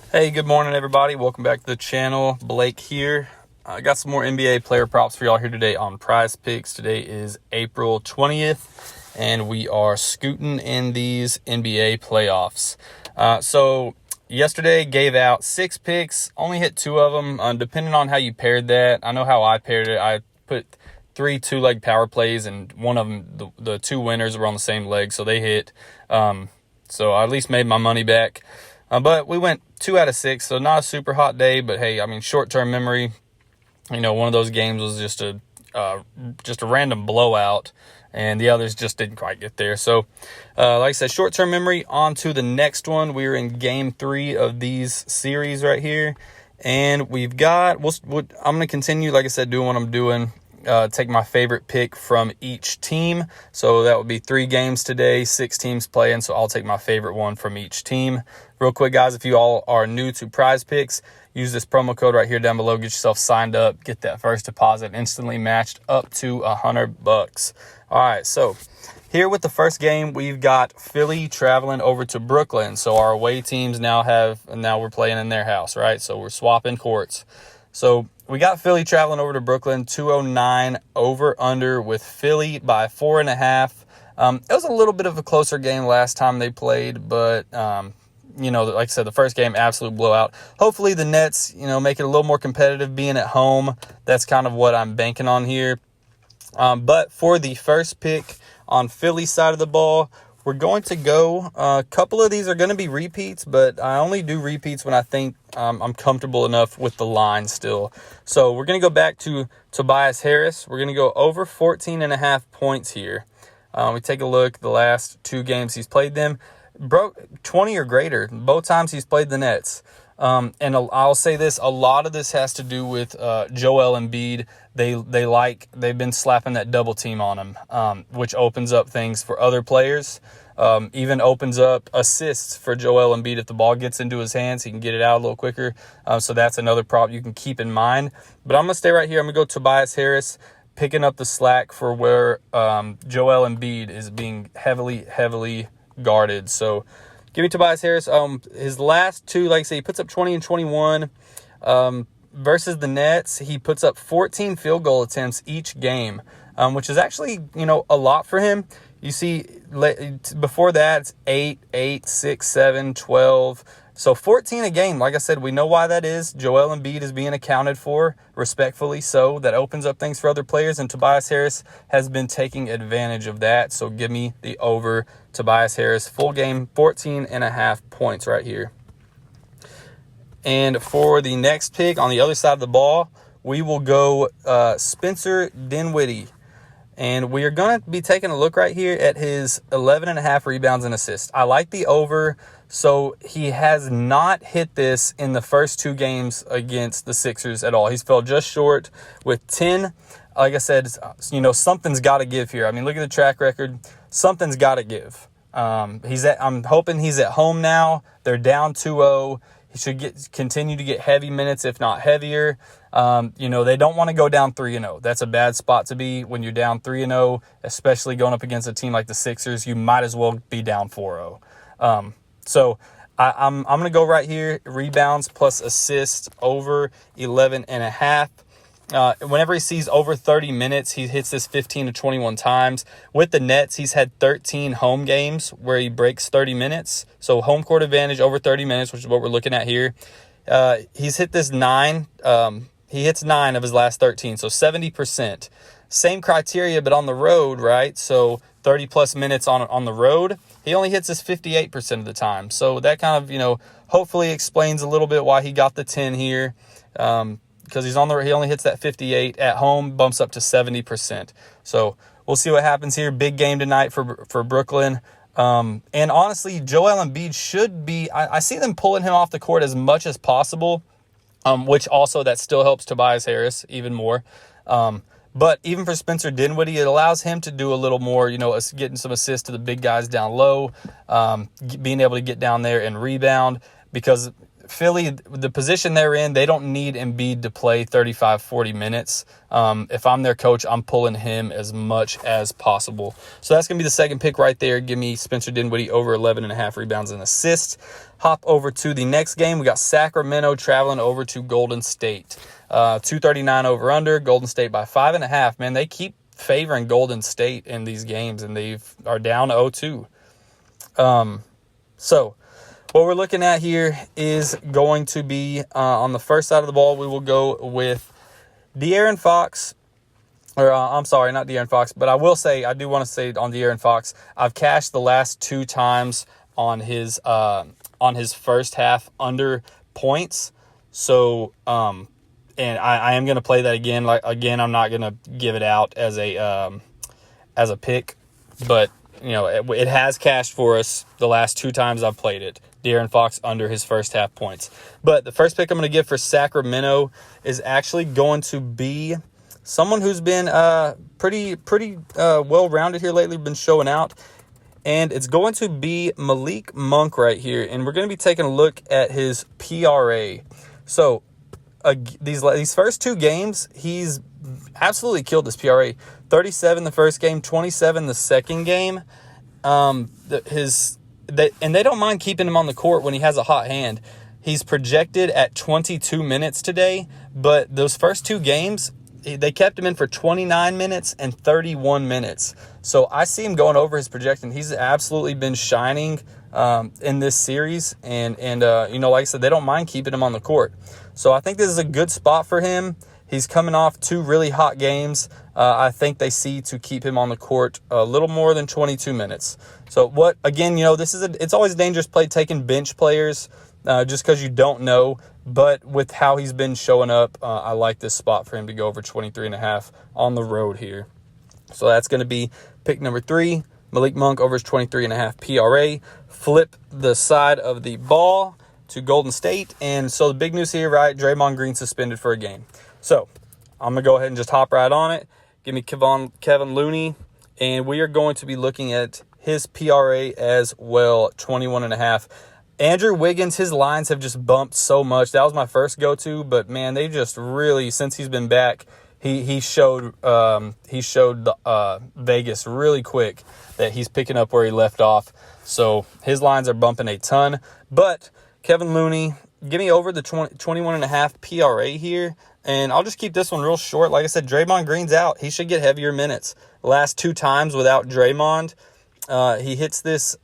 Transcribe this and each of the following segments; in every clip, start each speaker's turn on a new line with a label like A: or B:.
A: Hey, good morning, everybody. Welcome back to the channel. Blake here. I got some more NBA player props for y'all here today on PrizePicks. Today is April 20th, and we are scooting in these NBA playoffs. So yesterday gave out 6 picks, only hit 2 of them, depending on how you paired that. I know how I paired it. I put 3 two-leg power plays, and one of them, the 2 winners were on the same leg, so they hit. So I at least made my money back. But we went 2 out of 6, so not a super hot day. But hey, I mean, short-term memory. One of those games was just a random blowout, and the others just didn't quite get there. So, like I said, short-term memory. On to the next one. We're in Game 3 of these series right here, and we've got. I'm going to continue, like I said, doing what I'm doing. Take my favorite pick from each team. So that would be 3 games today, 6 teams playing. So I'll take my favorite one from each team. Real quick, guys, if you all are new to PrizePicks, use this promo code right here down below. Get yourself signed up. Get that first deposit instantly matched up to $100. All right, so here with the first game, we've got Philly traveling over to Brooklyn. So our away teams now we're playing in their house, right? So we're swapping courts. So we got Philly traveling over to Brooklyn, 209 over-under with Philly by 4.5. It was a little bit of a closer game last time they played, but, like I said, the first game, absolute blowout. Hopefully the Nets, make it a little more competitive being at home. That's kind of what I'm banking on here. But for the first pick on Philly's side of the ball, we're going to go, a couple of these are going to be repeats, but I only do repeats when I think I'm comfortable enough with the line still. So we're going to go back to Tobias Harris. We're going to go over 14.5 points here. We take a look, the last 2 games he's played them, broke 20 or greater. Both times he's played the Nets. And I'll say this, a lot of this has to do with Joel Embiid. They've been slapping that double team on him, which opens up things for other players. Even opens up assists for Joel Embiid. If the ball gets into his hands, he can get it out a little quicker. So that's another prop you can keep in mind. But I'm going to stay right here. I'm going to go Tobias Harris, picking up the slack for where Joel Embiid is being heavily guarded. So give me Tobias Harris. His last 2, like I say, he puts up 20 and 21. Versus the Nets, he puts up 14 field goal attempts each game, which is actually, a lot for him. You see, before that, it's 8, 6, 7, 12. So 14 a game. Like I said, we know why that is. Joel Embiid is being accounted for, respectfully so. That opens up things for other players, and Tobias Harris has been taking advantage of that. So give me the over Tobias Harris. Full game, 14.5 points right here. And for the next pick on the other side of the ball, we will go Spencer Dinwiddie. And we are going to be taking a look right here at his 11.5 rebounds and assists. I like the over. So he has not hit this in the first 2 games against the Sixers at all. He's fell just short with 10. Like I said, something's got to give here. I mean, look at the track record. Something's got to give. I'm hoping he's at home now. They're down 2-0. He should continue to get heavy minutes, if not heavier. They don't want to go down 3-0. That's a bad spot to be when you're down 3-0, especially going up against a team like the Sixers. You might as well be down 4-0. So I'm going to go right here, rebounds plus assists over 11.5. Whenever he sees over 30 minutes, he hits this 15 to 21 times. With the Nets, he's had 13 home games where he breaks 30 minutes. So home court advantage over 30 minutes, which is what we're looking at here. He's hit this 9. He hits 9 of his last 13, so 70%. Same criteria, but on the road, right? So 30-plus minutes on the road. He only hits this 58% of the time. So that kind of, hopefully explains a little bit why he got the 10 here. Because he only hits that 58 at home, bumps up to 70%. So we'll see what happens here. Big game tonight for Brooklyn. And honestly, Joel Embiid should be. I see them pulling him off the court as much as possible, which also that still helps Tobias Harris even more. But even for Spencer Dinwiddie, it allows him to do a little more, getting some assists to the big guys down low, being able to get down there and rebound, because Philly, the position they're in, they don't need Embiid to play 35, 40 minutes. If I'm their coach, I'm pulling him as much as possible. So that's going to be the second pick right there. Give me Spencer Dinwiddie over 11.5 rebounds and assists. Hop over to the next game. We got Sacramento traveling over to Golden State. 239 over under, Golden State by 5.5. Man, they keep favoring Golden State in these games, and they are down 0-2. So what we're looking at here is going to be on the first side of the ball, we will go with De'Aaron Fox. Or I'm sorry, not De'Aaron Fox, but I do want to say on De'Aaron Fox, I've cashed the last 2 times on his first half under points. So and I am going to play that again. Like again, I'm not going to give it out as a pick, but you know it has cashed for us the last 2 times I've played it. De'Aaron Fox under his first half points. But the first pick I'm going to give for Sacramento is actually going to be someone who's been pretty well-rounded here lately, been showing out. And it's going to be Malik Monk right here. And we're going to be taking a look at his PRA. So these first 2 games, he's absolutely killed this PRA. 37 the first game, 27 the second game. They don't mind keeping him on the court when he has a hot hand. He's projected at 22 minutes today, but those first 2 games, they kept him in for 29 minutes and 31 minutes. So I see him going over his projection. He's absolutely been shining in this series, and like I said, they don't mind keeping him on the court. So I think this is a good spot for him. He's coming off 2 really hot games. I think they see to keep him on the court a little more than 22 minutes. So it's always a dangerous play taking bench players just because you don't know. But with how he's been showing up, I like this spot for him to go over 23.5 on the road here. So that's going to be pick number 3. Malik Monk over his 23.5 PRA. Flip the side of the ball to Golden State. And so the big news here, right? Draymond Green suspended for a game. So I'm going to go ahead and just hop right on it. Give me Kevin Looney. And we are going to be looking at his PRA as well, 21.5. Andrew Wiggins, his lines have just bumped so much. That was my first go-to, but man, they just really, since he's been back, he showed Vegas really quick that he's picking up where he left off. So his lines are bumping a ton. But Kevin Looney, give me over the 21.5 PRA here. And I'll just keep this one real short. Like I said, Draymond Green's out. He should get heavier minutes. The last 2 times without Draymond, he hits this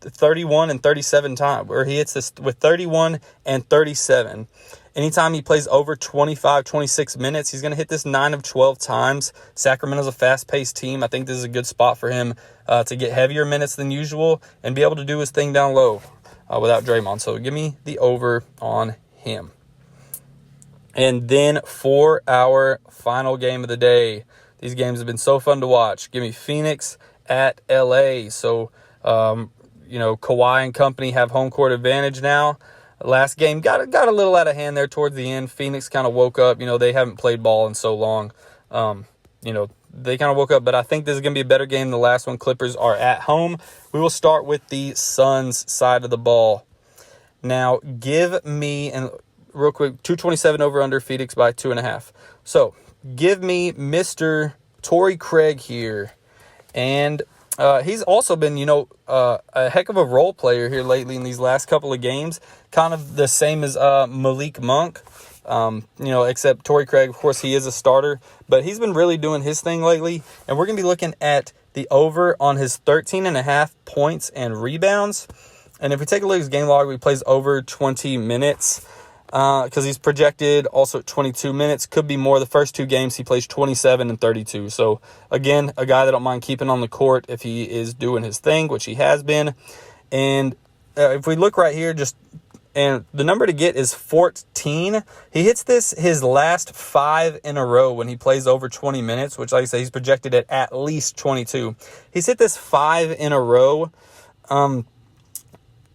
A: 31 and 37 times, or he hits this with 31 and 37. Anytime he plays over 25, 26 minutes, he's going to hit this 9 of 12 times. Sacramento's a fast-paced team. I think this is a good spot for him to get heavier minutes than usual and be able to do his thing down low without Draymond. So give me the over on him. And then for our final game of the day, these games have been so fun to watch. Give me Phoenix at LA. So, Kawhi and company have home court advantage now. Last game got a little out of hand there towards the end. Phoenix kind of woke up. They haven't played ball in so long. They kind of woke up, but I think this is going to be a better game than the last one. Clippers are at home. We will start with the Suns side of the ball. Now, give me, and real quick, 227 over under, Phoenix by 2.5. So, give me Mr. Tori Craig here. And he's also been, a heck of a role player here lately in these last couple of games. Kind of the same as Malik Monk. Except Tori Craig, of course, he is a starter. But he's been really doing his thing lately. And we're going to be looking at the over on his 13.5 points and rebounds. And if we take a look at his game log, he plays over 20 minutes. Because he's projected also at 22 minutes. Could be more. The first 2 games, he plays 27 and 32. So, again, a guy that I don't mind keeping on the court if he is doing his thing, which he has been. And if we look right here, and the number to get is 14. He hits his last 5 in a row when he plays over 20 minutes, which, like I said, he's projected at least 22. He's hit this 5 in a row.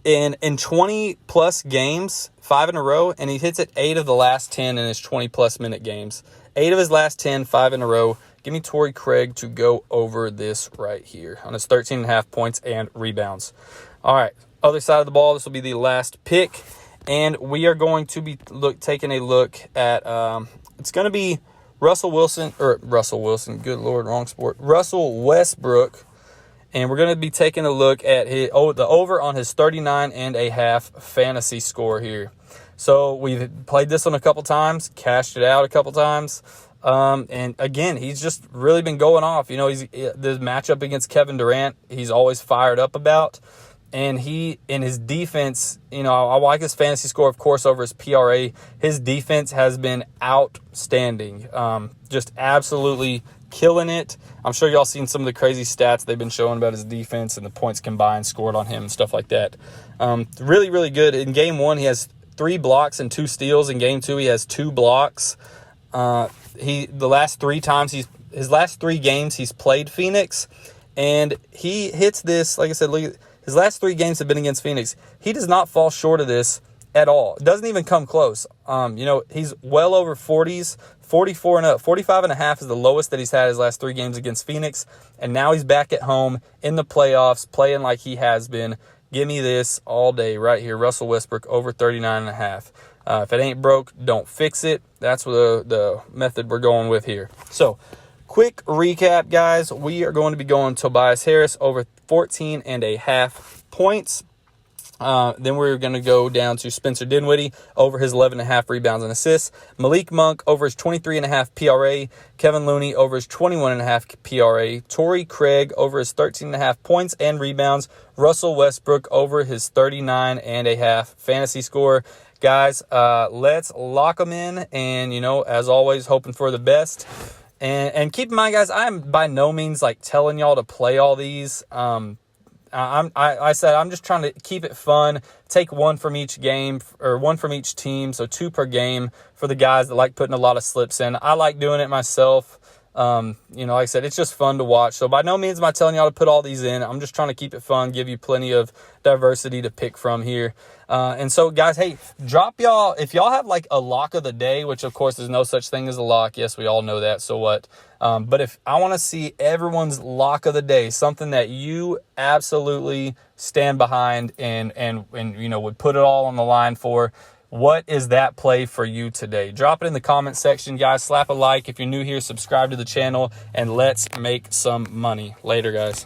A: In 20-plus games, 5 in a row, and he hits it 8 of the last 10 in his 20-plus minute games. 8 of his last 10, 5 in a row. Give me Tori Craig to go over this right here on his 13.5 points and rebounds. All right, other side of the ball, this will be the last pick. And we are going to be taking a look at, it's going to be Russell Wilson, good Lord, wrong sport. Russell Westbrook. And we're going to be taking a look at the over on his 39.5 fantasy score here. So we've played this one a couple times, cashed it out a couple times. And again, he's just really been going off. You know, the matchup against Kevin Durant, he's always fired up about. And in his defense, you know, I like his fantasy score, of course, over his PRA. His defense has been outstanding. Just absolutely killing it. I'm sure y'all seen some of the crazy stats they've been showing about his defense and the points combined scored on him and stuff like that. Really, really good. In game 1, he has 3 blocks and 2 steals. In game 2, he has 2 blocks. His last 3 games he's played Phoenix, and he hits this. Like I said, his last 3 games have been against Phoenix. He does not fall short of this at all. It doesn't even come close. You know, he's well over 40s, 44 and up. 45.5 is the lowest that he's had his last 3 games against Phoenix. And now he's back at home in the playoffs, playing like he has been. Give me this all day right here. Russell Westbrook over 39.5. If it ain't broke, don't fix it. That's the method we're going with here. So, quick recap, guys. We are going to be going Tobias Harris over 14.5 points. Then we're going to go down to Spencer Dinwiddie over his 11.5 rebounds and assists. Malik Monk over his 23.5 PRA. Kevin Looney over his 21.5 PRA. Tori Craig over his 13.5 points and rebounds. Russell Westbrook over his 39.5 fantasy score. Guys, let's lock them in. And, you know, as always, hoping for the best. And keep in mind, guys, I'm by no means like telling y'all to play all these. I said I'm just trying to keep it fun. Take one from each game or one from each team, so 2 per game for the guys that like putting a lot of slips in. I like doing it myself. You know, like I said, it's just fun to watch. So by no means am I telling y'all to put all these in. I'm just trying to keep it fun, give you plenty of diversity to pick from here. And so, guys, hey, drop y'all, if y'all have like a lock of the day, which of course there's no such thing as a lock. Yes, we all know that. So what? But if I want to see everyone's lock of the day, something that you absolutely stand behind and you know, would put it all on the line for, what is that play for you today? Drop it in the comment section, guys. Slap a like. If you're new here, subscribe to the channel, and let's make some money. Later, guys.